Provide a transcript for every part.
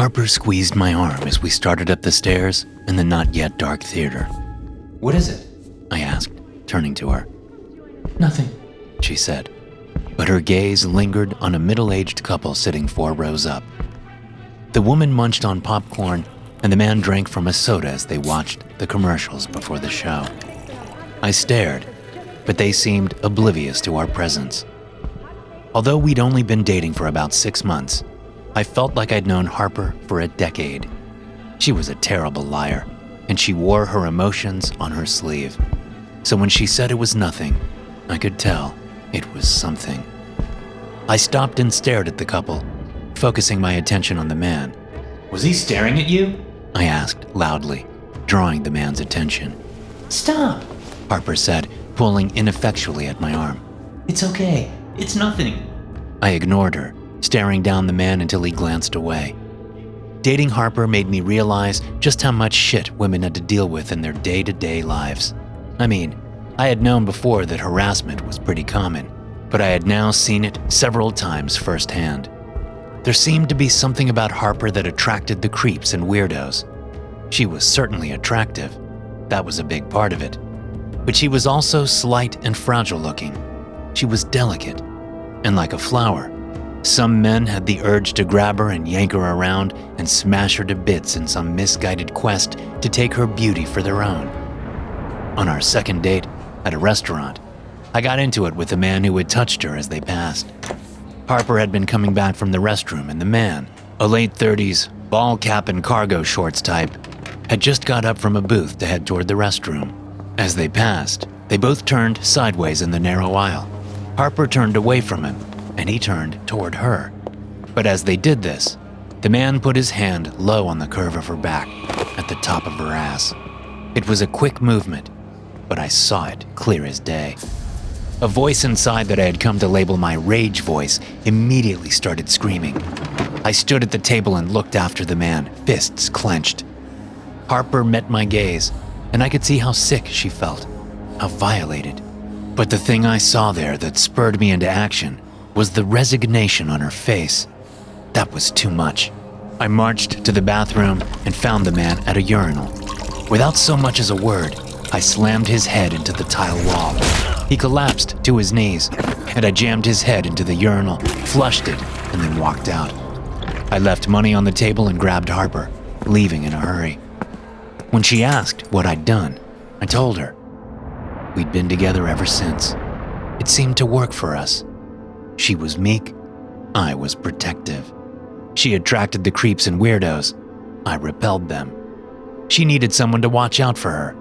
Harper squeezed my arm as we started up the stairs in the not yet dark theater. "What is it?" I asked, turning to her. "Nothing," she said, but her gaze lingered on a middle-aged couple sitting 4 rows up. The woman munched on popcorn, and the man drank from a soda as they watched the commercials before the show. I stared, but they seemed oblivious to our presence. Although we'd only been dating for about 6 months, I felt like I'd known Harper for a decade. She was a terrible liar, and she wore her emotions on her sleeve. So when she said it was nothing, I could tell it was something. I stopped and stared at the couple, focusing my attention on the man. "Was he staring at you?" I asked loudly, drawing the man's attention. "Stop," Harper said, pulling ineffectually at my arm. "It's okay. It's nothing." I ignored her, staring down the man until he glanced away. Dating Harper made me realize just how much shit women had to deal with in their day-to-day lives. I mean, I had known before that harassment was pretty common, but I had now seen it several times firsthand. There seemed to be something about Harper that attracted the creeps and weirdos. She was certainly attractive. That was a big part of it. But she was also slight and fragile looking. She was delicate and like a flower. Some men had the urge to grab her and yank her around and smash her to bits in some misguided quest to take her beauty for their own. On our second date at a restaurant, I got into it with a man who had touched her as they passed. Harper had been coming back from the restroom, and the man, a late 30s, ball cap and cargo shorts type, had just got up from a booth to head toward the restroom. As they passed, they both turned sideways in the narrow aisle. Harper turned away from him, and he turned toward her. But as they did this, the man put his hand low on the curve of her back, at the top of her ass. It was a quick movement, but I saw it clear as day. A voice inside that I had come to label my rage voice immediately started screaming. I stood at the table and looked after the man, fists clenched. Harper met my gaze, and I could see how sick she felt, how violated. But the thing I saw there that spurred me into action was the resignation on her face. That was too much. I marched to the bathroom and found the man at a urinal. Without so much as a word, I slammed his head into the tile wall. He collapsed to his knees, and I jammed his head into the urinal, flushed it, and then walked out. I left money on the table and grabbed Harper, leaving in a hurry. When she asked what I'd done, I told her. We'd been together ever since. It seemed to work for us. She was meek, I was protective. She attracted the creeps and weirdos, I repelled them. She needed someone to watch out for her,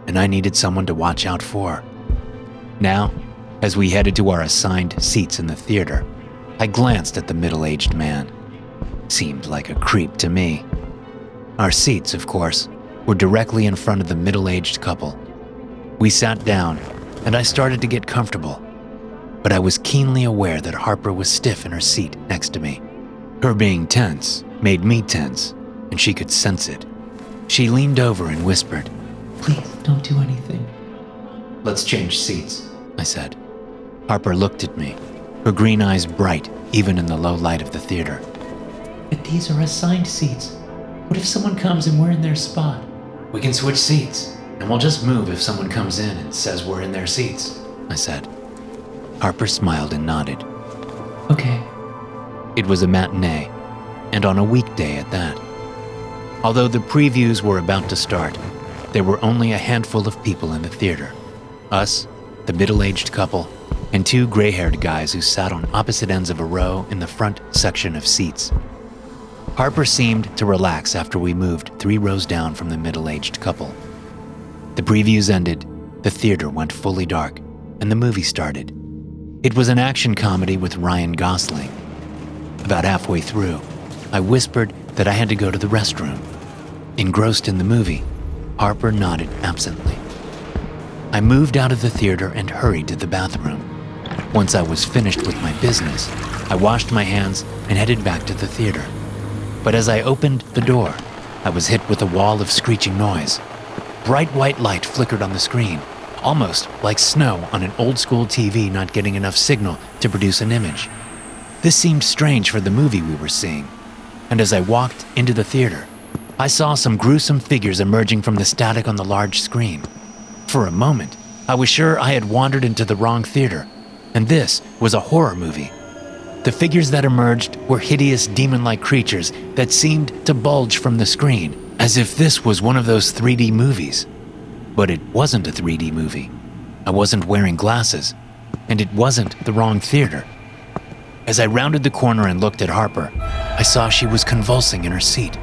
and I needed someone to watch out for. Now, as we headed to our assigned seats in the theater, I glanced at the middle-aged man. Seemed like a creep to me. Our seats, of course, were directly in front of the middle-aged couple. We sat down, and I started to get comfortable, but I was keenly aware that Harper was stiff in her seat next to me. Her being tense made me tense, and she could sense it. She leaned over and whispered, "Please don't do anything." "Let's change seats," I said. Harper looked at me, her green eyes bright even in the low light of the theater. "But these are assigned seats. What if someone comes and we're in their spot?" "We can switch seats, and we'll just move if someone comes in and says we're in their seats," I said. Harper smiled and nodded. "Okay." It was a matinee, and on a weekday at that. Although the previews were about to start, there were only a handful of people in the theater. Us, the middle-aged couple, and 2 gray-haired guys who sat on opposite ends of a row in the front section of seats. Harper seemed to relax after we moved 3 rows down from the middle-aged couple. The previews ended, the theater went fully dark, and the movie started. It was an action comedy with Ryan Gosling. About halfway through, I whispered that I had to go to the restroom. Engrossed in the movie, Harper nodded absently. I moved out of the theater and hurried to the bathroom. Once I was finished with my business, I washed my hands and headed back to the theater. But as I opened the door, I was hit with a wall of screeching noise. Bright white light flickered on the screen, almost like snow on an old-school TV not getting enough signal to produce an image. This seemed strange for the movie we were seeing. and as I walked into the theater, I saw some gruesome figures emerging from the static on the large screen. For a moment, I was sure I had wandered into the wrong theater, and this was a horror movie. The figures that emerged were hideous demon-like creatures that seemed to bulge from the screen, as if this was one of those 3D movies. But it wasn't a 3D movie. I wasn't wearing glasses, and it wasn't the wrong theater. As I rounded the corner and looked at Harper, I saw she was convulsing in her seat.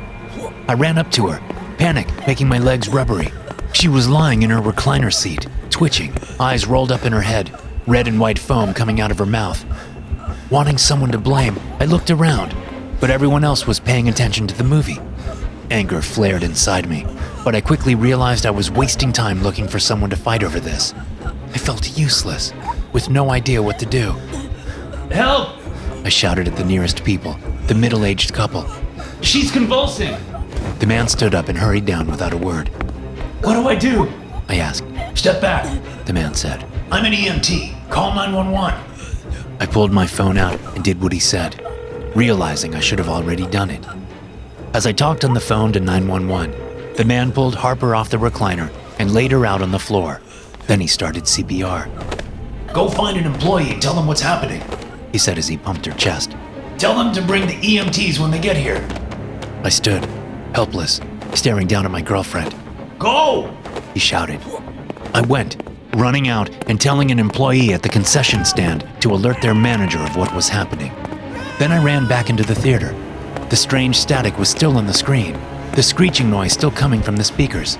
I ran up to her, panic making my legs rubbery. She was lying in her recliner seat, twitching, eyes rolled up in her head, red and white foam coming out of her mouth. Wanting someone to blame, I looked around, but everyone else was paying attention to the movie. Anger flared inside me, but I quickly realized I was wasting time looking for someone to fight over this. I felt useless, with no idea what to do. Help! I shouted at the nearest people, the middle-aged couple. She's convulsing! The man stood up and hurried down without a word. What do I do? I asked. Step back, the man said. I'm an EMT. Call 911. I pulled my phone out and did what he said, realizing I should have already done it. As I talked on the phone to 911, the man pulled Harper off the recliner and laid her out on the floor. Then he started CPR. Go find an employee and tell them what's happening, he said as he pumped her chest. Tell them to bring the EMTs when they get here. I stood, helpless, staring down at my girlfriend. Go! He shouted. I went, running out and telling an employee at the concession stand to alert their manager of what was happening. Then I ran back into the theater. The strange static was still on the screen, the screeching noise still coming from the speakers.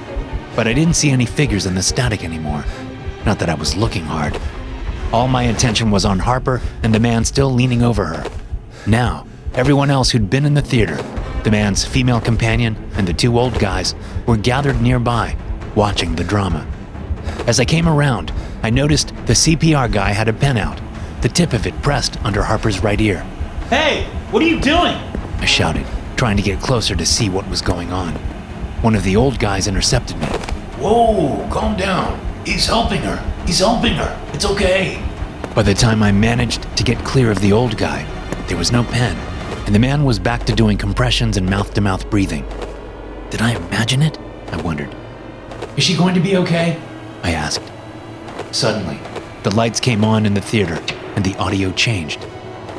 But I didn't see any figures in the static anymore. Not that I was looking hard. All my attention was on Harper and the man still leaning over her. Now, everyone else who'd been in the theater, the man's female companion and the two old guys, were gathered nearby, watching the drama. As I came around, I noticed the CPR guy had a pen out, the tip of it pressed under Harper's right ear. Hey, what are you doing? I shouted, trying to get closer to see what was going on. One of the old guys intercepted me. Whoa, calm down. He's helping her. He's helping her. It's okay. By the time I managed to get clear of the old guy, there was no pen, and the man was back to doing compressions and mouth-to-mouth breathing. Did I imagine it? I wondered. Is she going to be okay? I asked. Suddenly, the lights came on in the theater, and the audio changed.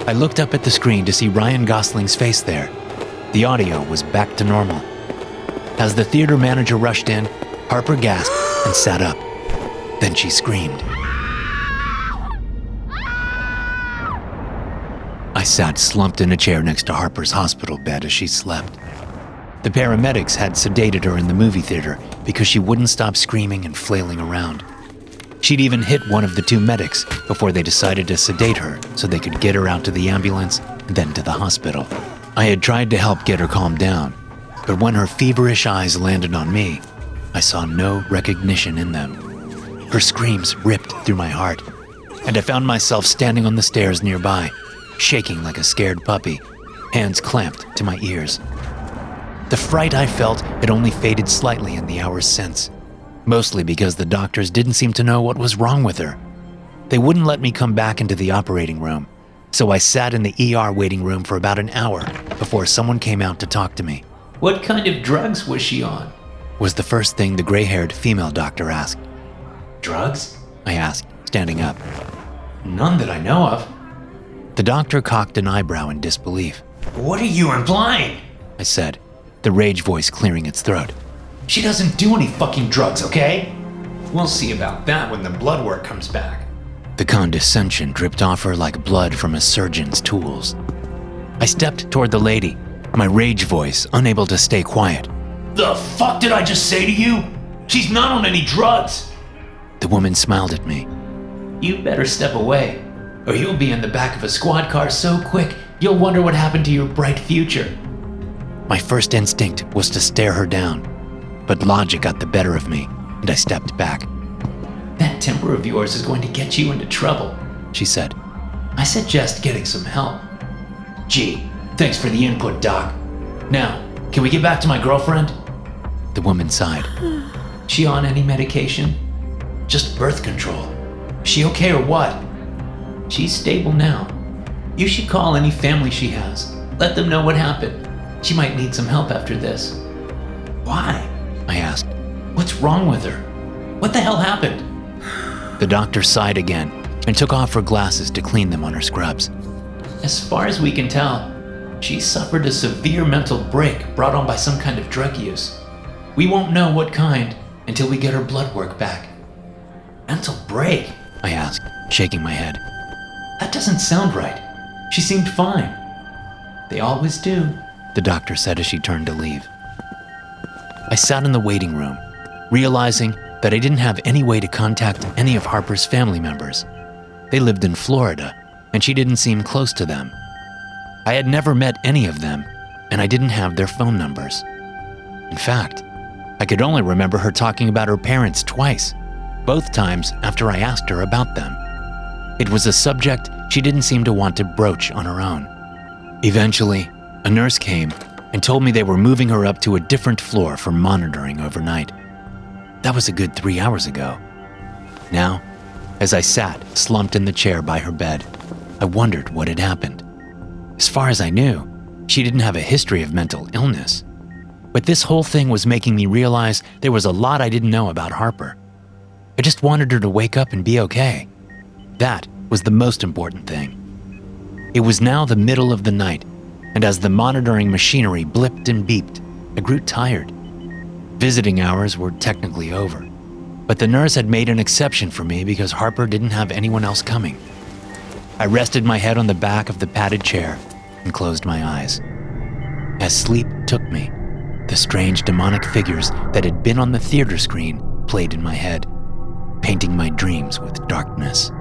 I looked up at the screen to see Ryan Gosling's face there. The audio was back to normal. As the theater manager rushed in, Harper gasped and sat up. Then she screamed. I sat slumped in a chair next to Harper's hospital bed as she slept. The paramedics had sedated her in the movie theater because she wouldn't stop screaming and flailing around. She'd even hit one of the two medics before they decided to sedate her so they could get her out to the ambulance and then to the hospital. I had tried to help get her calmed down, but when her feverish eyes landed on me, I saw no recognition in them. Her screams ripped through my heart, and I found myself standing on the stairs nearby, shaking like a scared puppy, hands clamped to my ears. The fright I felt had only faded slightly in the hours since, mostly because the doctors didn't seem to know what was wrong with her. They wouldn't let me come back into the operating room, so I sat in the ER waiting room for about an hour before someone came out to talk to me. What kind of drugs was she on? Was the first thing the gray-haired female doctor asked. Drugs? I asked, standing up. None that I know of. The doctor cocked an eyebrow in disbelief. What are you implying? I said, the rage voice clearing its throat. She doesn't do any fucking drugs, okay? We'll see about that when the blood work comes back. The condescension dripped off her like blood from a surgeon's tools. I stepped toward the lady, my rage voice unable to stay quiet. The fuck did I just say to you? She's not on any drugs. The woman smiled at me. You better step away, or you'll be in the back of a squad car so quick you'll wonder what happened to your bright future. My first instinct was to stare her down, but logic got the better of me, and I stepped back. That temper of yours is going to get you into trouble, she said. I suggest getting some help. Gee, thanks for the input, Doc. Now, can we get back to my girlfriend? The woman sighed. She on any medication? Just birth control. She okay or what? She's stable now. You should call any family she has. Let them know what happened. She might need some help after this." "Why?" I asked. "What's wrong with her? What the hell happened?" The doctor sighed again and took off her glasses to clean them on her scrubs. "As far as we can tell, she suffered a severe mental break brought on by some kind of drug use. We won't know what kind until we get her blood work back." "Mental break?" I asked, shaking my head. "That doesn't sound right. She seemed fine." "They always do," the doctor said as she turned to leave. I sat in the waiting room, realizing that I didn't have any way to contact any of Harper's family members. They lived in Florida, and she didn't seem close to them. I had never met any of them, and I didn't have their phone numbers. In fact, I could only remember her talking about her parents twice, both times after I asked her about them. It was a subject she didn't seem to want to broach on her own. Eventually, a nurse came and told me they were moving her up to a different floor for monitoring overnight. That was a good 3 hours ago. Now, as I sat slumped in the chair by her bed, I wondered what had happened. As far as I knew, she didn't have a history of mental illness. But this whole thing was making me realize there was a lot I didn't know about Harper. I just wanted her to wake up and be okay. That was the most important thing. It was now the middle of the night, and as the monitoring machinery blipped and beeped, I grew tired. Visiting hours were technically over, but the nurse had made an exception for me because Harper didn't have anyone else coming. I rested my head on the back of the padded chair and closed my eyes. As sleep took me, the strange demonic figures that had been on the theater screen played in my head, painting my dreams with darkness.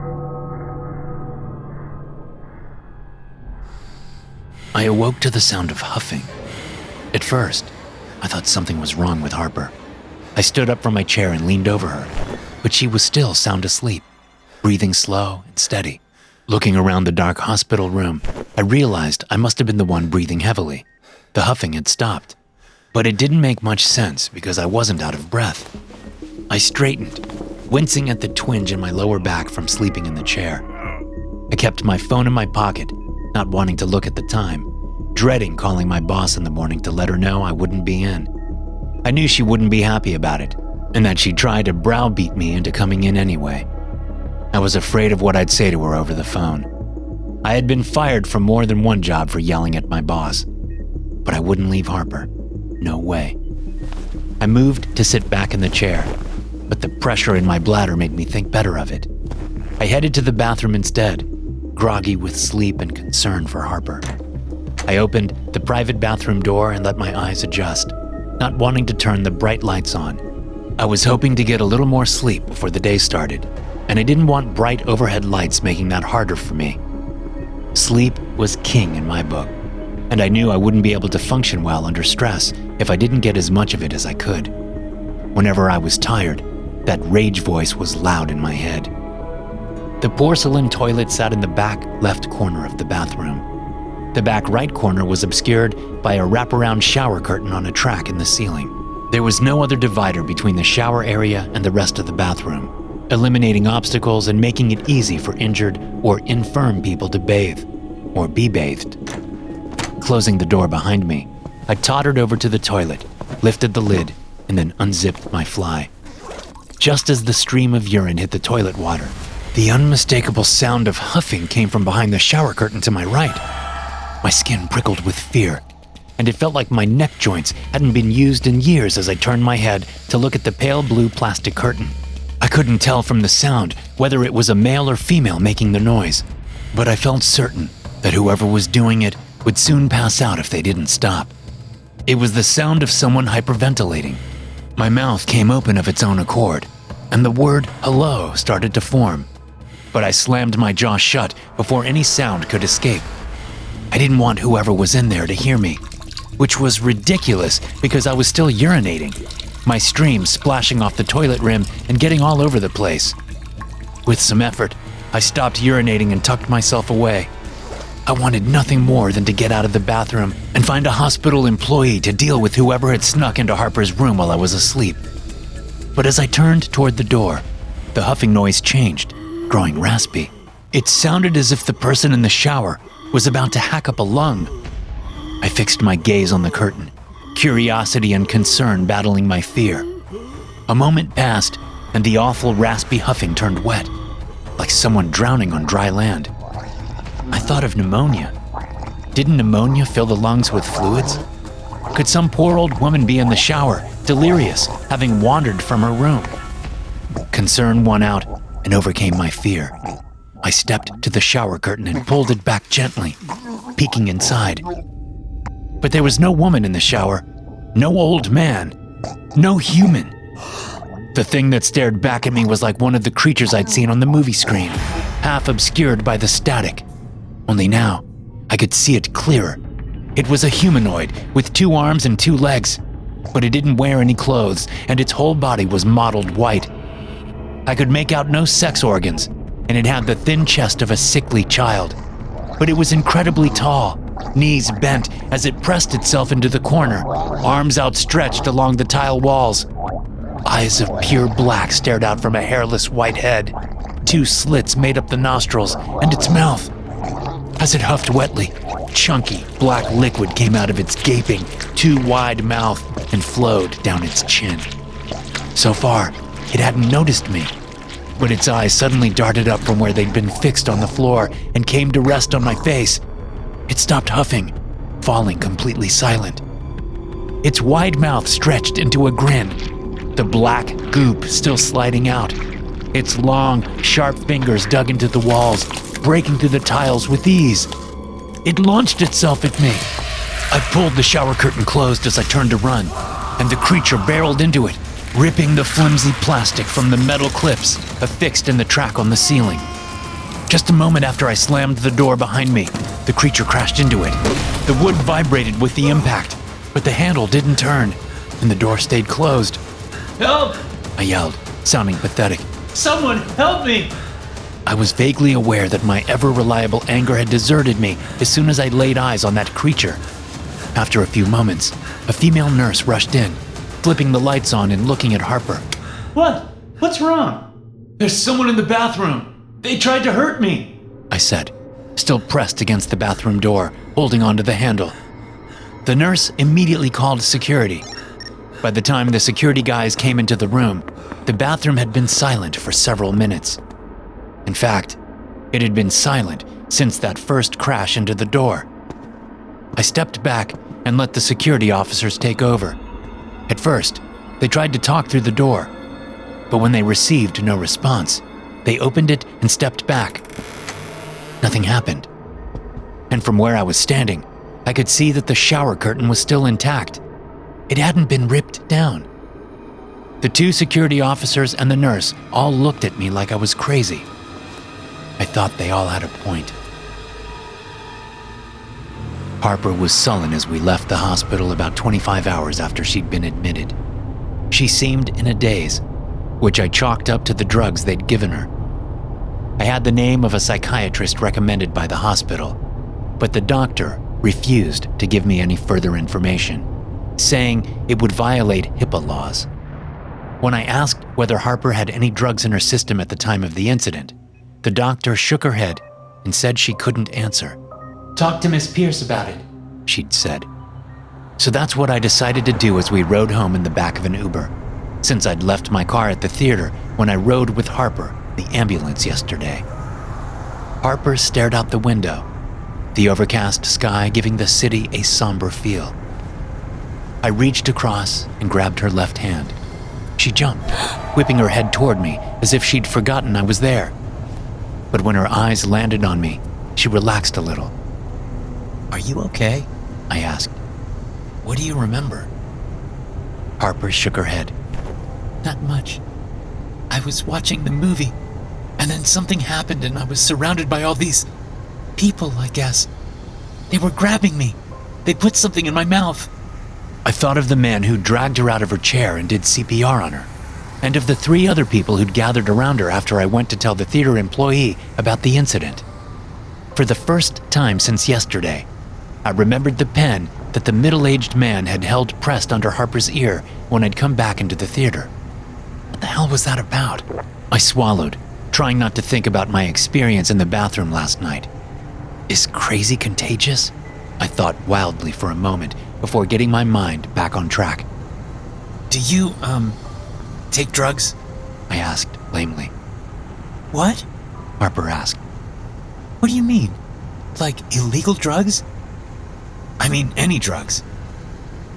I awoke to the sound of huffing. At first, I thought something was wrong with Harper. I stood up from my chair and leaned over her, but she was still sound asleep, breathing slow and steady. Looking around the dark hospital room, I realized I must have been the one breathing heavily. The huffing had stopped, but it didn't make much sense because I wasn't out of breath. I straightened, wincing at the twinge in my lower back from sleeping in the chair. I kept my phone in my pocket, not wanting to look at the time, dreading calling my boss in the morning to let her know I wouldn't be in. I knew she wouldn't be happy about it, and that she'd try to browbeat me into coming in anyway. I was afraid of what I'd say to her over the phone. I had been fired from more than one job for yelling at my boss, but I wouldn't leave Harper. No way. I moved to sit back in the chair, but the pressure in my bladder made me think better of it. I headed to the bathroom instead, groggy with sleep and concern for Harper. I opened the private bathroom door and let my eyes adjust, not wanting to turn the bright lights on. I was hoping to get a little more sleep before the day started, and I didn't want bright overhead lights making that harder for me. Sleep was king in my book, and I knew I wouldn't be able to function well under stress if I didn't get as much of it as I could. Whenever I was tired, that rage voice was loud in my head. The porcelain toilet sat in the back left corner of the bathroom. The back right corner was obscured by a wraparound shower curtain on a track in the ceiling. There was no other divider between the shower area and the rest of the bathroom, eliminating obstacles and making it easy for injured or infirm people to bathe or be bathed. Closing the door behind me, I tottered over to the toilet, lifted the lid, and then unzipped my fly. Just as the stream of urine hit the toilet water, the unmistakable sound of huffing came from behind the shower curtain to my right. My skin prickled with fear, and it felt like my neck joints hadn't been used in years as I turned my head to look at the pale blue plastic curtain. I couldn't tell from the sound whether it was a male or female making the noise, but I felt certain that whoever was doing it would soon pass out if they didn't stop. It was the sound of someone hyperventilating. My mouth came open of its own accord, and the word hello started to form, but I slammed my jaw shut before any sound could escape. I didn't want whoever was in there to hear me, which was ridiculous because I was still urinating, my stream splashing off the toilet rim and getting all over the place. With some effort, I stopped urinating and tucked myself away. I wanted nothing more than to get out of the bathroom and find a hospital employee to deal with whoever had snuck into Harper's room while I was asleep. But as I turned toward the door, the huffing noise changed, growing raspy. It sounded as if the person in the shower was about to hack up a lung. I fixed my gaze on the curtain, curiosity and concern battling my fear. A moment passed, and the awful raspy huffing turned wet, like someone drowning on dry land. I thought of pneumonia. Didn't pneumonia fill the lungs with fluids? Could some poor old woman be in the shower, delirious, having wandered from her room? Concern won out and overcame my fear. I stepped to the shower curtain and pulled it back gently, peeking inside. But there was no woman in the shower, no old man, no human. The thing that stared back at me was like one of the creatures I'd seen on the movie screen, half obscured by the static. Only now, I could see it clearer. It was a humanoid with 2 arms and 2 legs, but it didn't wear any clothes, and its whole body was mottled white. I could make out no sex organs, and it had the thin chest of a sickly child. But it was incredibly tall, knees bent as it pressed itself into the corner, arms outstretched along the tile walls. Eyes of pure black stared out from a hairless white head. 2 slits made up the nostrils and its mouth. As it huffed wetly, chunky black liquid came out of its gaping, too wide mouth and flowed down its chin. So far, it hadn't noticed me, but its eyes suddenly darted up from where they'd been fixed on the floor and came to rest on my face. It stopped huffing, falling completely silent. Its wide mouth stretched into a grin, the black goop still sliding out. Its long, sharp fingers dug into the walls, breaking through the tiles with ease. It launched itself at me. I pulled the shower curtain closed as I turned to run, and the creature barreled into it, ripping the flimsy plastic from the metal clips affixed in the track on the ceiling. Just a moment after I slammed the door behind me, the creature crashed into it. The wood vibrated with the impact, but the handle didn't turn, and the door stayed closed. Help! I yelled, sounding pathetic. Someone help me! I was vaguely aware that my ever-reliable anger had deserted me as soon as I laid eyes on that creature. After a few moments, a female nurse rushed in, flipping the lights on and looking at Harper. What? What's wrong? There's someone in the bathroom. They tried to hurt me, I said, still pressed against the bathroom door, holding onto the handle. The nurse immediately called security. By the time the security guys came into the room, the bathroom had been silent for several minutes. In fact, it had been silent since that first crash into the door. I stepped back and let the security officers take over. At first, they tried to talk through the door, but when they received no response, they opened it and stepped back. Nothing happened. And from where I was standing, I could see that the shower curtain was still intact. It hadn't been ripped down. The 2 security officers and the nurse all looked at me like I was crazy. I thought they all had a point. Harper was sullen as we left the hospital about 25 hours after she'd been admitted. She seemed in a daze, which I chalked up to the drugs they'd given her. I had the name of a psychiatrist recommended by the hospital, but the doctor refused to give me any further information, saying it would violate HIPAA laws. When I asked whether Harper had any drugs in her system at the time of the incident, the doctor shook her head and said she couldn't answer. Talk to Miss Pierce about it, she'd said. So that's what I decided to do as we rode home in the back of an Uber, since I'd left my car at the theater when I rode with Harper, the ambulance, yesterday. Harper stared out the window, the overcast sky giving the city a somber feel. I reached across and grabbed her left hand. She jumped, whipping her head toward me as if she'd forgotten I was there. But when her eyes landed on me, she relaxed a little. "Are you okay?" I asked. "What do you remember?" Harper shook her head. "Not much. I was watching the movie, and then something happened and I was surrounded by all these people, I guess. They were grabbing me. They put something in my mouth." I thought of the man who dragged her out of her chair and did CPR on her, and of the 3 other people who'd gathered around her after I went to tell the theater employee about the incident. For the first time since yesterday, I remembered the pen that the middle-aged man had held pressed under Harper's ear when I'd come back into the theater. What the hell was that about? I swallowed, trying not to think about my experience in the bathroom last night. Is crazy contagious? I thought wildly for a moment before getting my mind back on track. "Do you, take drugs?" I asked lamely. "What?" Harper asked. "What do you mean? Like illegal drugs?" "I mean any drugs.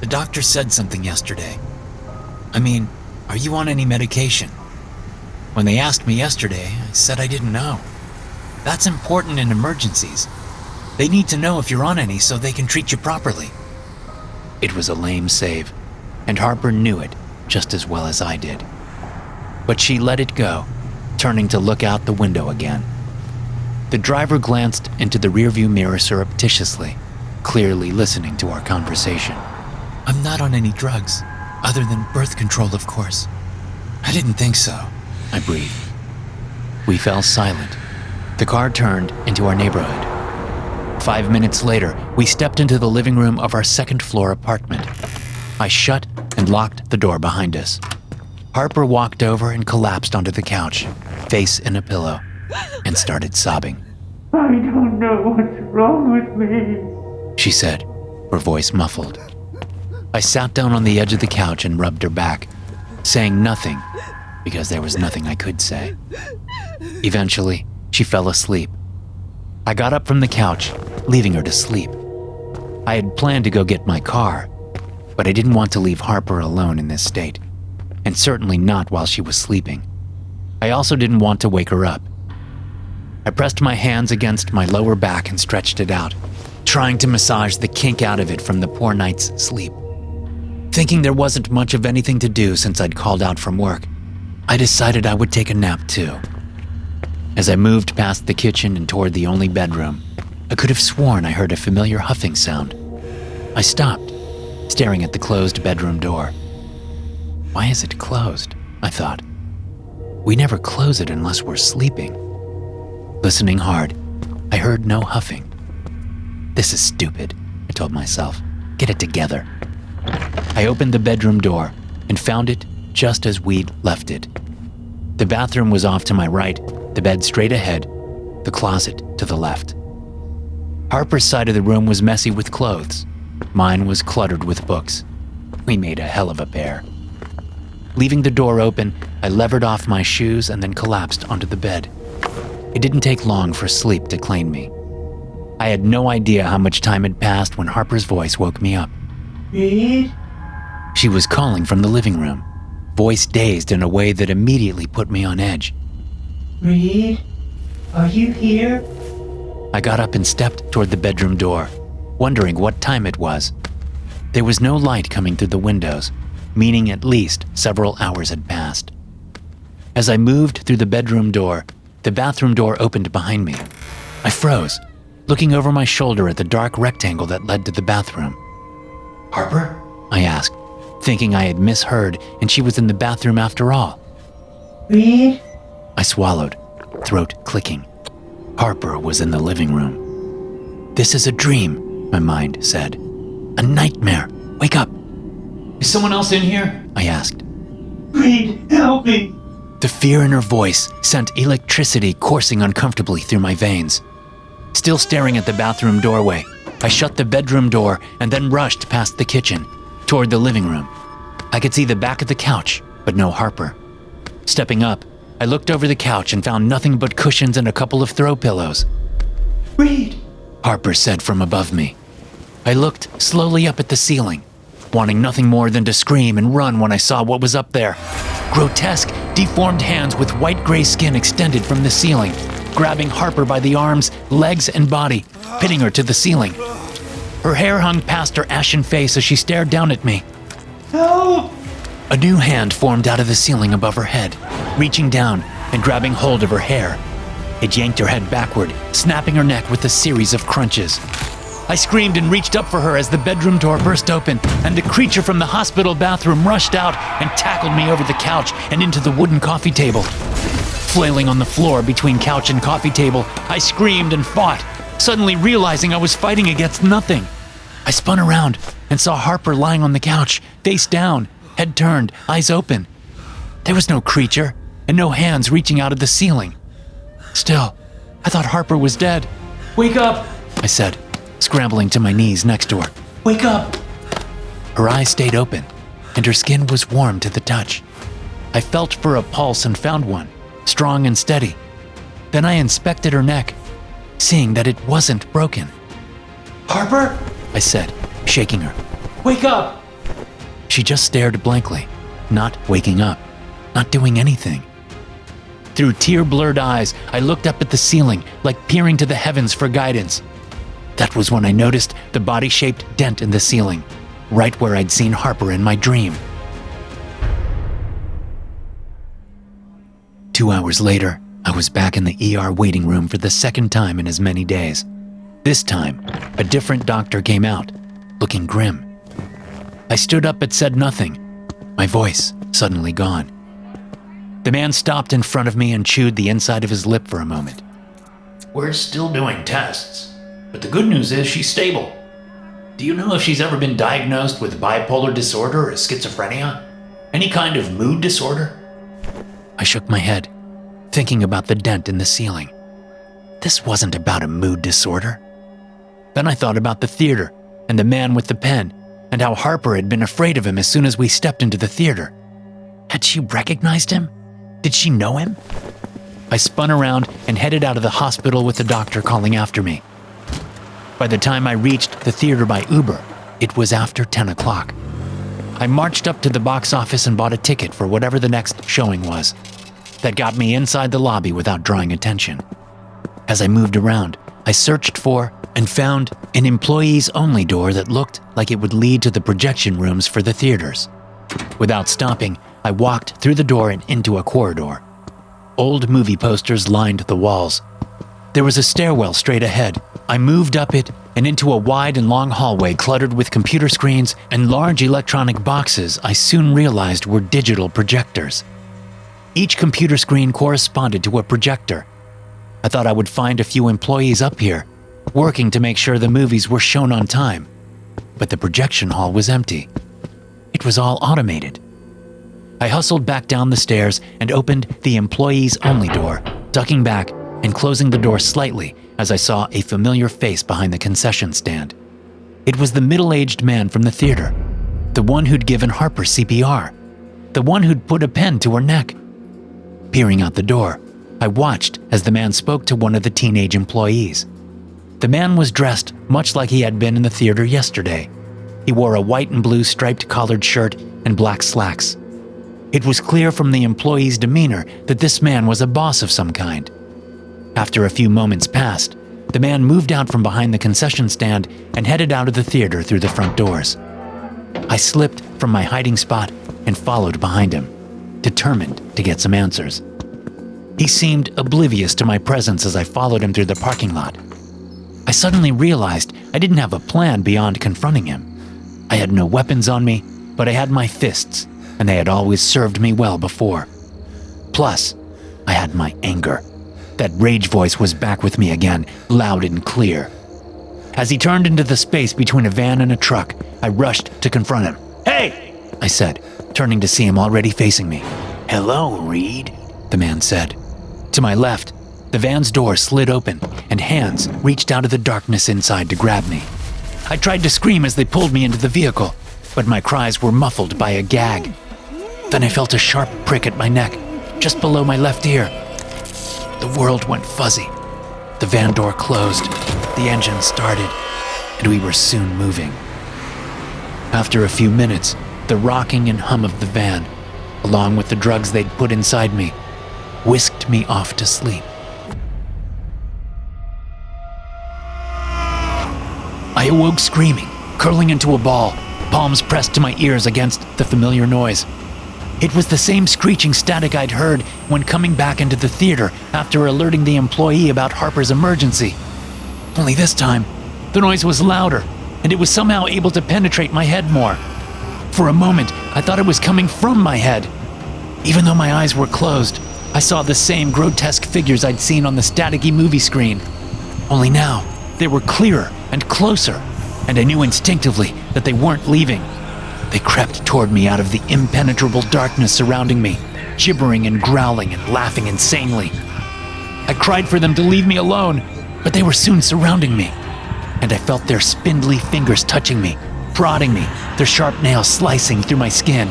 The doctor said something yesterday. I mean, are you on any medication? When they asked me yesterday, I said I didn't know. That's important in emergencies. They need to know if you're on any so they can treat you properly." It was a lame save, and Harper knew it just as well as I did. But she let it go, turning to look out the window again. The driver glanced into the rearview mirror surreptitiously, clearly listening to our conversation. "I'm not on any drugs, other than birth control, of course." "I didn't think so," I breathed. We fell silent. The car turned into our neighborhood. 5 minutes later, we stepped into the living room of our second-floor apartment. I shut and locked the door behind us. Harper walked over and collapsed onto the couch, face in a pillow, and started sobbing. I don't know what's wrong with me, she said, her voice muffled. I sat down on the edge of the couch and rubbed her back, saying nothing because there was nothing I could say. Eventually, she fell asleep. I got up from the couch, leaving her to sleep. I had planned to go get my car, but I didn't want to leave Harper alone in this state, and certainly not while she was sleeping. I also didn't want to wake her up. I pressed my hands against my lower back and stretched it out, trying to massage the kink out of it from the poor night's sleep. Thinking there wasn't much of anything to do since I'd called out from work, I decided I would take a nap too. As I moved past the kitchen and toward the only bedroom, I could have sworn I heard a familiar huffing sound. I stopped, staring at the closed bedroom door. Why is it closed? I thought. We never close it unless we're sleeping. Listening hard, I heard no huffing. This is stupid, I told myself. Get it together. I opened the bedroom door and found it just as we'd left it. The bathroom was off to my right, the bed straight ahead, the closet to the left. Harper's side of the room was messy with clothes. Mine was cluttered with books. We made a hell of a pair. Leaving the door open, I levered off my shoes and then collapsed onto the bed. It didn't take long for sleep to claim me. I had no idea how much time had passed when Harper's voice woke me up. Reed? She was calling from the living room, voice dazed in a way that immediately put me on edge. Reed? Are you here? I got up and stepped toward the bedroom door, wondering what time it was. There was no light coming through the windows, meaning at least several hours had passed. As I moved through the bedroom door, the bathroom door opened behind me. I froze, looking over my shoulder at the dark rectangle that led to the bathroom. Harper? I asked, thinking I had misheard and she was in the bathroom after all. Reed? I swallowed, throat clicking. Harper was in the living room. This is a dream, my mind said. A nightmare. Wake up. Is someone else in here? I asked. Reed, help me. The fear in her voice sent electricity coursing uncomfortably through my veins. Still staring at the bathroom doorway, I shut the bedroom door and then rushed past the kitchen, toward the living room. I could see the back of the couch, but no Harper. Stepping up, I looked over the couch and found nothing but cushions and a couple of throw pillows. Reed! Harper said from above me. I looked slowly up at the ceiling, wanting nothing more than to scream and run when I saw what was up there. Grotesque, deformed hands with white-gray skin extended from the ceiling, grabbing Harper by the arms, legs, and body, pinning her to the ceiling. Her hair hung past her ashen face as she stared down at me. Help! A new hand formed out of the ceiling above her head, reaching down and grabbing hold of her hair. It yanked her head backward, snapping her neck with a series of crunches. I screamed and reached up for her as the bedroom door burst open, and the creature from the hospital bathroom rushed out and tackled me over the couch and into the wooden coffee table. Flailing on the floor between couch and coffee table, I screamed and fought, suddenly realizing I was fighting against nothing. I spun around and saw Harper lying on the couch, face down, head turned, eyes open. There was no creature and no hands reaching out of the ceiling. Still, I thought Harper was dead. Wake up! I said, scrambling to my knees next to her. Wake up! Her eyes stayed open, and her skin was warm to the touch. I felt for a pulse and found one, strong and steady. Then I inspected her neck, seeing that it wasn't broken. Harper? I said, shaking her. Wake up! She just stared blankly, not waking up, not doing anything. Through tear-blurred eyes, I looked up at the ceiling, like peering to the heavens for guidance. That was when I noticed the body-shaped dent in the ceiling, right where I'd seen Harper in my dream. 2 hours later, I was back in the ER waiting room for the second time in as many days. This time, a different doctor came out, looking grim. I stood up but said nothing, my voice suddenly gone. The man stopped in front of me and chewed the inside of his lip for a moment. We're still doing tests, but the good news is she's stable. Do you know if she's ever been diagnosed with bipolar disorder or schizophrenia? Any kind of mood disorder? I shook my head, thinking about the dent in the ceiling. This wasn't about a mood disorder. Then I thought about the theater and the man with the pen and how Harper had been afraid of him as soon as we stepped into the theater. Had she recognized him? Did she know him? I spun around and headed out of the hospital with the doctor calling after me. By the time I reached the theater by Uber, it was after 10 o'clock. I marched up to the box office and bought a ticket for whatever the next showing was. That got me inside the lobby without drawing attention. As I moved around, I searched for and found an employees-only door that looked like it would lead to the projection rooms for the theaters. Without stopping, I walked through the door and into a corridor. Old movie posters lined the walls. There was a stairwell straight ahead. I moved up it and into a wide and long hallway cluttered with computer screens and large electronic boxes I soon realized were digital projectors. Each computer screen corresponded to a projector. I thought I would find a few employees up here, working to make sure the movies were shown on time. But the projection hall was empty. It was all automated. I hustled back down the stairs and opened the employees-only door, ducking back and closing the door slightly as I saw a familiar face behind the concession stand. It was the middle-aged man from the theater, the one who'd given Harper CPR, the one who'd put a pen to her neck. Peering out the door, I watched as the man spoke to one of the teenage employees. The man was dressed much like he had been in the theater yesterday. He wore a white and blue striped collared shirt and black slacks. It was clear from the employee's demeanor that this man was a boss of some kind. After a few moments passed, the man moved out from behind the concession stand and headed out of the theater through the front doors. I slipped from my hiding spot and followed behind him, determined to get some answers. He seemed oblivious to my presence as I followed him through the parking lot. I suddenly realized I didn't have a plan beyond confronting him. I had no weapons on me, but I had my fists, and they had always served me well before. Plus, I had my anger. That rage voice was back with me again, loud and clear. As he turned into the space between a van and a truck, I rushed to confront him. "Hey!" I said, turning to see him already facing me. "Hello, Reed," the man said. To my left, the van's door slid open, and hands reached out of the darkness inside to grab me. I tried to scream as they pulled me into the vehicle, but my cries were muffled by a gag. Then I felt a sharp prick at my neck, just below my left ear. The world went fuzzy. The van door closed, the engine started, and we were soon moving. After a few minutes, the rocking and hum of the van, along with the drugs they'd put inside me, whisked me off to sleep. I awoke screaming, curling into a ball, palms pressed to my ears against the familiar noise. It was the same screeching static I'd heard when coming back into the theater after alerting the employee about Harper's emergency. Only this time, the noise was louder, and it was somehow able to penetrate my head more. For a moment, I thought it was coming from my head. Even though my eyes were closed, I saw the same grotesque figures I'd seen on the staticky movie screen. Only now, they were clearer and closer, and I knew instinctively that they weren't leaving. They crept toward me out of the impenetrable darkness surrounding me, gibbering and growling and laughing insanely. I cried for them to leave me alone, but they were soon surrounding me, and I felt their spindly fingers touching me, prodding me, their sharp nails slicing through my skin.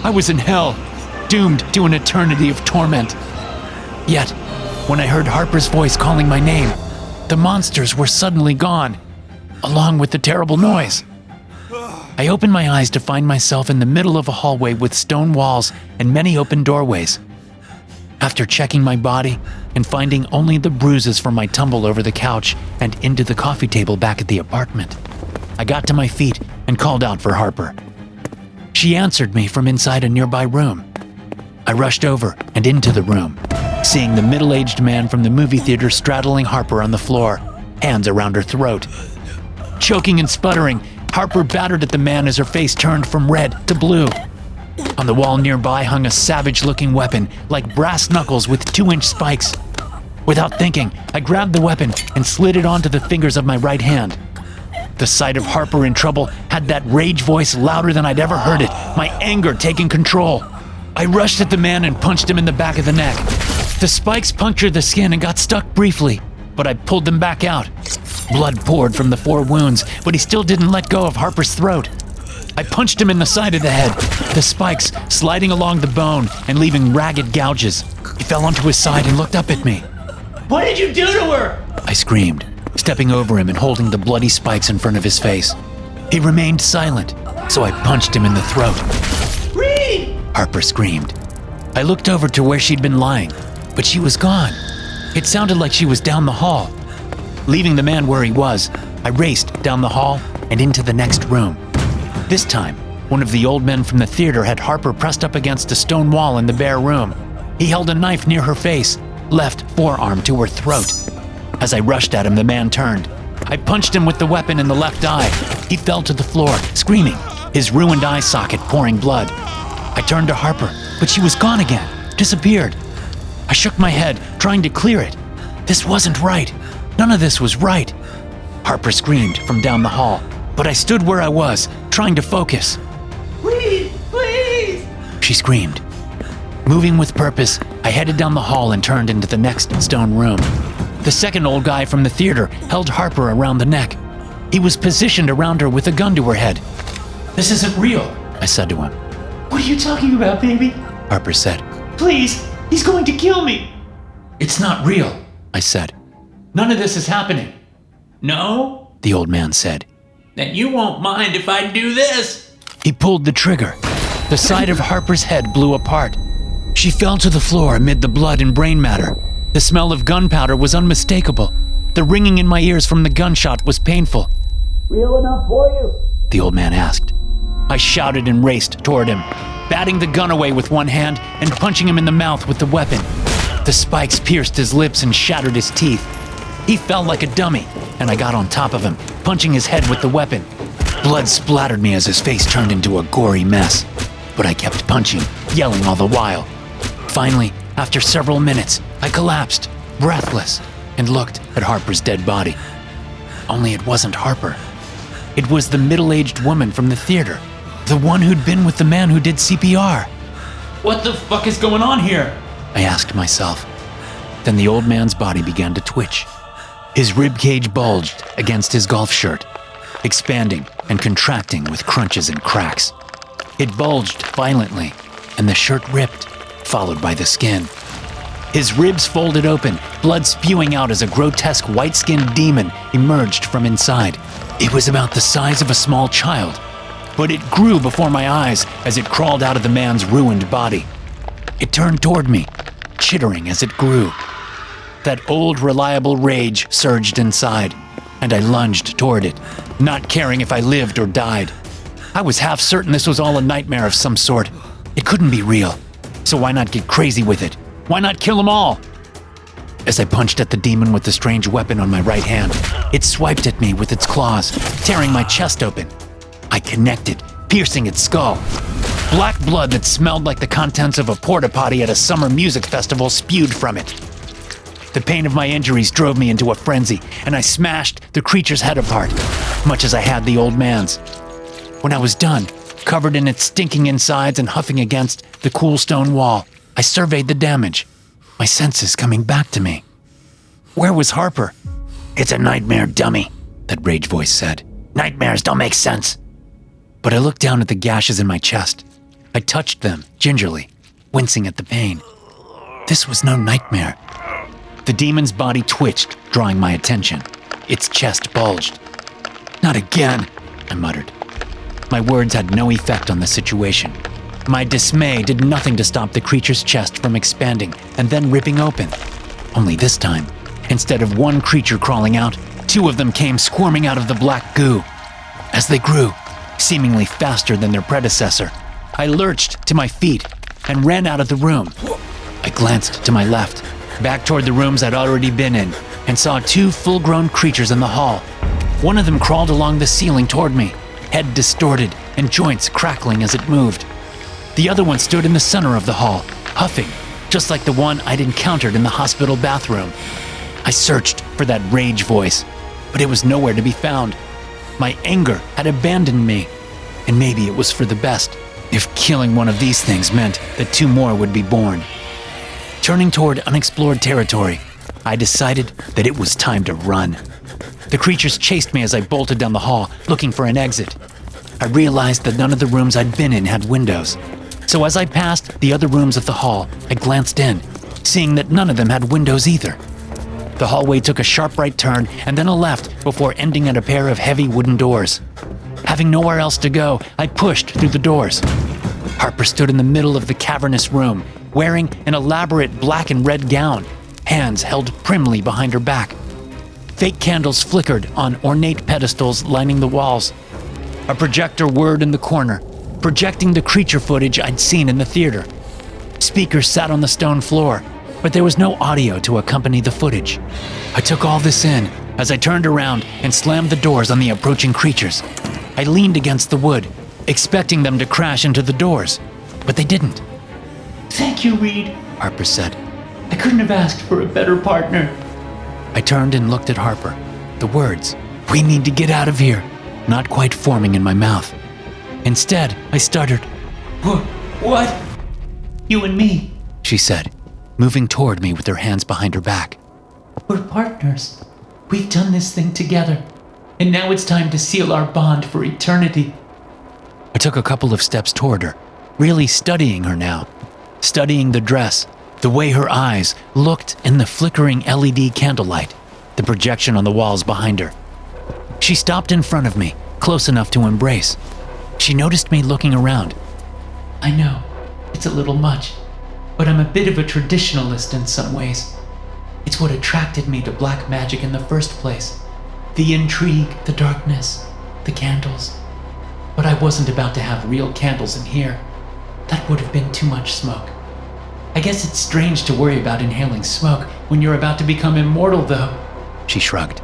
I was in hell, doomed to an eternity of torment. Yet, when I heard Harper's voice calling my name, the monsters were suddenly gone, along with the terrible noise. I opened my eyes to find myself in the middle of a hallway with stone walls and many open doorways. After checking my body and finding only the bruises from my tumble over the couch and into the coffee table back at the apartment, I got to my feet and called out for Harper. She answered me from inside a nearby room. I rushed over and into the room, seeing the middle-aged man from the movie theater straddling Harper on the floor, hands around her throat. Choking and sputtering, Harper battered at the man as her face turned from red to blue. On the wall nearby hung a savage-looking weapon, like brass knuckles with 2-inch spikes. Without thinking, I grabbed the weapon and slid it onto the fingers of my right hand. The sight of Harper in trouble had that rage voice louder than I'd ever heard it, my anger taking control. I rushed at the man and punched him in the back of the neck. The spikes punctured the skin and got stuck briefly, but I pulled them back out. Blood poured from the 4 wounds, but he still didn't let go of Harper's throat. I punched him in the side of the head, the spikes sliding along the bone and leaving ragged gouges. He fell onto his side and looked up at me. What did you do to her? I screamed, stepping over him and holding the bloody spikes in front of his face. He remained silent, so I punched him in the throat. Reed! Harper screamed. I looked over to where she'd been lying, but she was gone. It sounded like she was down the hall. Leaving the man where he was, I raced down the hall and into the next room. This time, one of the old men from the theater had Harper pressed up against a stone wall in the bare room. He held a knife near her face, left forearm to her throat. As I rushed at him, the man turned. I punched him with the weapon in the left eye. He fell to the floor, screaming, his ruined eye socket pouring blood. I turned to Harper, but she was gone again, disappeared. I shook my head, trying to clear it. This wasn't right. None of this was right. Harper screamed from down the hall, but I stood where I was, trying to focus. Reed, please! She screamed. Moving with purpose, I headed down the hall and turned into the next stone room. The second old guy from the theater held Harper around the neck. He was positioned around her with a gun to her head. This isn't real, I said to him. What are you talking about, baby? Harper said. Please, he's going to kill me. It's not real, I said. None of this is happening. No? The old man said. Then you won't mind if I do this. He pulled the trigger. The side of Harper's head blew apart. She fell to the floor amid the blood and brain matter. The smell of gunpowder was unmistakable. The ringing in my ears from the gunshot was painful. Real enough for you? The old man asked. I shouted and raced toward him, batting the gun away with one hand and punching him in the mouth with the weapon. The spikes pierced his lips and shattered his teeth. He fell like a dummy, and I got on top of him, punching his head with the weapon. Blood splattered me as his face turned into a gory mess, but I kept punching, yelling all the while. Finally, after several minutes, I collapsed, breathless, and looked at Harper's dead body. Only it wasn't Harper. It was the middle-aged woman from the theater, the one who'd been with the man who did CPR. What the fuck is going on here? I asked myself. Then the old man's body began to twitch. His ribcage bulged against his golf shirt, expanding and contracting with crunches and cracks. It bulged violently, and the shirt ripped, followed by the skin. His ribs folded open, blood spewing out as a grotesque white-skinned demon emerged from inside. It was about the size of a small child, but it grew before my eyes as it crawled out of the man's ruined body. It turned toward me, chittering as it grew. That old, reliable rage surged inside, and I lunged toward it, not caring if I lived or died. I was half certain this was all a nightmare of some sort. It couldn't be real, so why not get crazy with it? Why not kill them all? As I punched at the demon with the strange weapon on my right hand, it swiped at me with its claws, tearing my chest open. I connected, piercing its skull. Black blood that smelled like the contents of a porta potty at a summer music festival spewed from it. The pain of my injuries drove me into a frenzy, and I smashed the creature's head apart, much as I had the old man's. When I was done, covered in its stinking insides and huffing against the cool stone wall, I surveyed the damage, my senses coming back to me. Where was Harper? It's a nightmare, dummy, that rage voice said. "Nightmares don't make sense." But I looked down at the gashes in my chest. I touched them gingerly, wincing at the pain. This was no nightmare. The demon's body twitched, drawing my attention. Its chest bulged. "Not again," I muttered. My words had no effect on the situation. My dismay did nothing to stop the creature's chest from expanding and then ripping open. Only this time, instead of one creature crawling out, 2 of them came squirming out of the black goo. As they grew, seemingly faster than their predecessor, I lurched to my feet and ran out of the room. I glanced to my left, back toward the rooms I'd already been in, and saw 2 full-grown creatures in the hall. One of them crawled along the ceiling toward me, head distorted and joints crackling as it moved. The other one stood in the center of the hall, huffing, just like the one I'd encountered in the hospital bathroom. I searched for that rage voice, but it was nowhere to be found. My anger had abandoned me, and maybe it was for the best, if killing one of these things meant that 2 more would be born. Turning toward unexplored territory, I decided that it was time to run. The creatures chased me as I bolted down the hall, looking for an exit. I realized that none of the rooms I'd been in had windows. So as I passed the other rooms of the hall, I glanced in, seeing that none of them had windows either. The hallway took a sharp right turn and then a left before ending at a pair of heavy wooden doors. Having nowhere else to go, I pushed through the doors. Harper stood in the middle of the cavernous room, wearing an elaborate black and red gown, hands held primly behind her back. Fake candles flickered on ornate pedestals lining the walls. A projector whirred in the corner, projecting the creature footage I'd seen in the theater. Speakers sat on the stone floor, but there was no audio to accompany the footage. I took all this in as I turned around and slammed the doors on the approaching creatures. I leaned against the wood, expecting them to crash into the doors, but they didn't. "Thank you, Reed," Harper said. "I couldn't have asked for a better partner." I turned and looked at Harper. The words, "We need to get out of here," not quite forming in my mouth. Instead, I stuttered. What? "You and me," she said, moving toward me with her hands behind her back. "we're partners. We've done this thing together, and now it's time to seal our bond for eternity." I took a couple of steps toward her, really studying her now, studying the dress, the way her eyes looked in the flickering LED candlelight, the projection on the walls behind her. She stopped in front of me, close enough to embrace. She noticed me looking around. "I know, it's a little much, but I'm a bit of a traditionalist in some ways. It's what attracted me to black magic in the first place. The intrigue, the darkness, the candles. But I wasn't about to have real candles in here. That would have been too much smoke. I guess it's strange to worry about inhaling smoke when you're about to become immortal, though." She shrugged.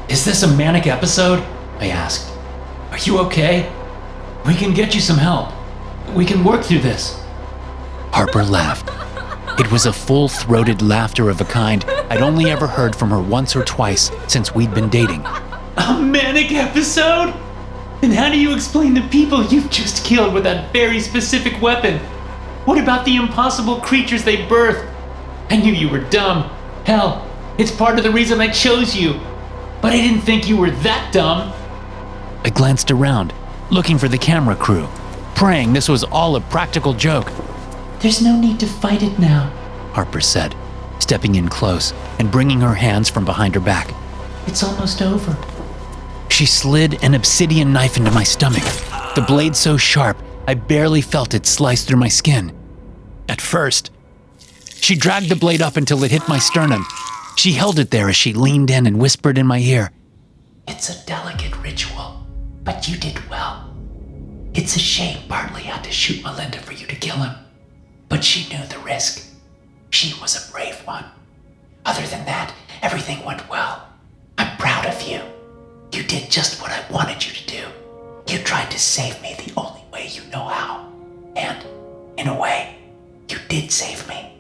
"Is this a manic episode?" I asked. "Are you okay? We can get you some help. We can work through this." Harper laughed. It was a full-throated laughter of a kind I'd only ever heard from her once or twice since we'd been dating. "A manic episode? And how do you explain the people you've just killed with that very specific weapon? What about the impossible creatures they birthed? I knew you were dumb. Hell, it's part of the reason I chose you. But I didn't think you were that dumb." I glanced around, looking for the camera crew, praying this was all a practical joke. "There's no need to fight it now," Harper said, stepping in close and bringing her hands from behind her back. "It's almost over." She slid an obsidian knife into my stomach, the blade so sharp I barely felt it slice through my skin. At first, she dragged the blade up until it hit my sternum. She held it there as she leaned in and whispered in my ear, "It's a delicate ritual, but you did well. It's a shame Bartley had to shoot Melinda for you to kill him. But she knew the risk. She was a brave one. Other than that, everything went well. I'm proud of you. You did just what I wanted you to do. You tried to save me the only way you know how. And, in a way, you did save me."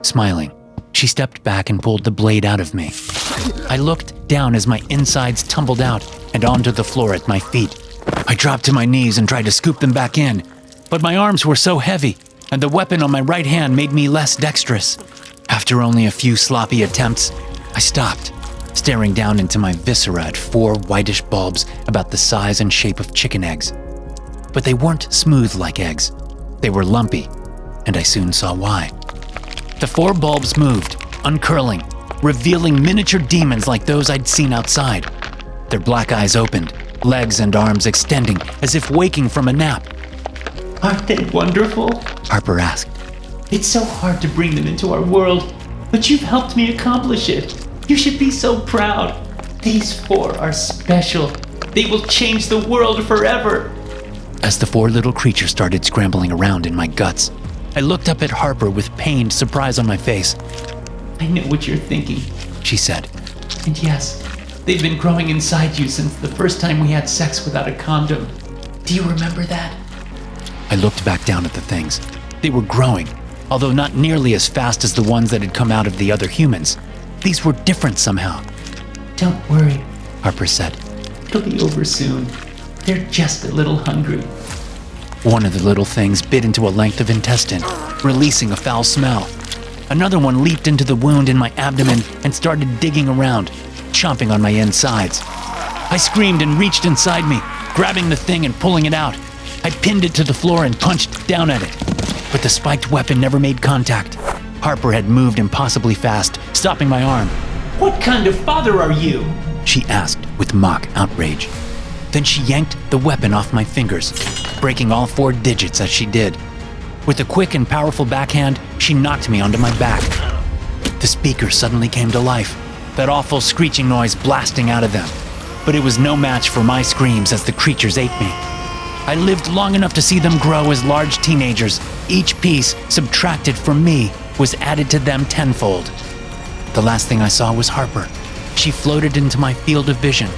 Smiling, she stepped back and pulled the blade out of me. I looked down as my insides tumbled out and onto the floor at my feet. I dropped to my knees and tried to scoop them back in, but my arms were so heavy, and the weapon on my right hand made me less dexterous. After only a few sloppy attempts, I stopped, staring down into my viscera at 4 whitish bulbs about the size and shape of chicken eggs. But they weren't smooth like eggs. They were lumpy, and I soon saw why. The 4 bulbs moved, uncurling, revealing miniature demons like those I'd seen outside. Their black eyes opened, legs and arms extending as if waking from a nap. Aren't they wonderful? Harper asked. It's so hard to bring them into our world, but you've helped me accomplish it. You should be so proud. These 4 are special. They will change the world forever. As the 4 little creatures started scrambling around in my guts, I looked up at Harper with pained surprise on my face. I know what you're thinking, she said. And yes, they've been growing inside you since the first time we had sex without a condom. Do you remember that? I looked back down at the things. They were growing, although not nearly as fast as the ones that had come out of the other humans. These were different somehow. Don't worry, Harper said. It'll be over soon. They're just a little hungry. One of the little things bit into a length of intestine, releasing a foul smell. Another one leaped into the wound in my abdomen and started digging around, chomping on my insides. I screamed and reached inside me, grabbing the thing and pulling it out. I pinned it to the floor and punched down at it, but the spiked weapon never made contact. Harper had moved impossibly fast, stopping my arm. What kind of father are you? She asked with mock outrage. Then she yanked the weapon off my fingers, breaking all 4 digits as she did. With a quick and powerful backhand, she knocked me onto my back. The speaker suddenly came to life, that awful screeching noise blasting out of them. But it was no match for my screams as the creatures ate me. I lived long enough to see them grow as large teenagers. Each piece subtracted from me was added to them tenfold. The last thing I saw was Harper. She floated into my field of vision,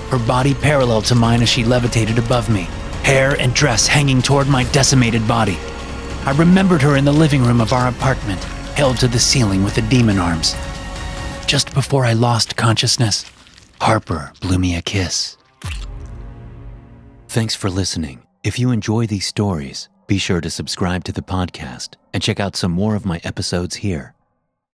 her body parallel to mine as she levitated above me, hair and dress hanging toward my decimated body. I remembered her in the living room of our apartment, held to the ceiling with the demon arms. Just before I lost consciousness, Harper blew me a kiss. Thanks for listening. If you enjoy these stories, be sure to subscribe to the podcast and check out some more of my episodes here.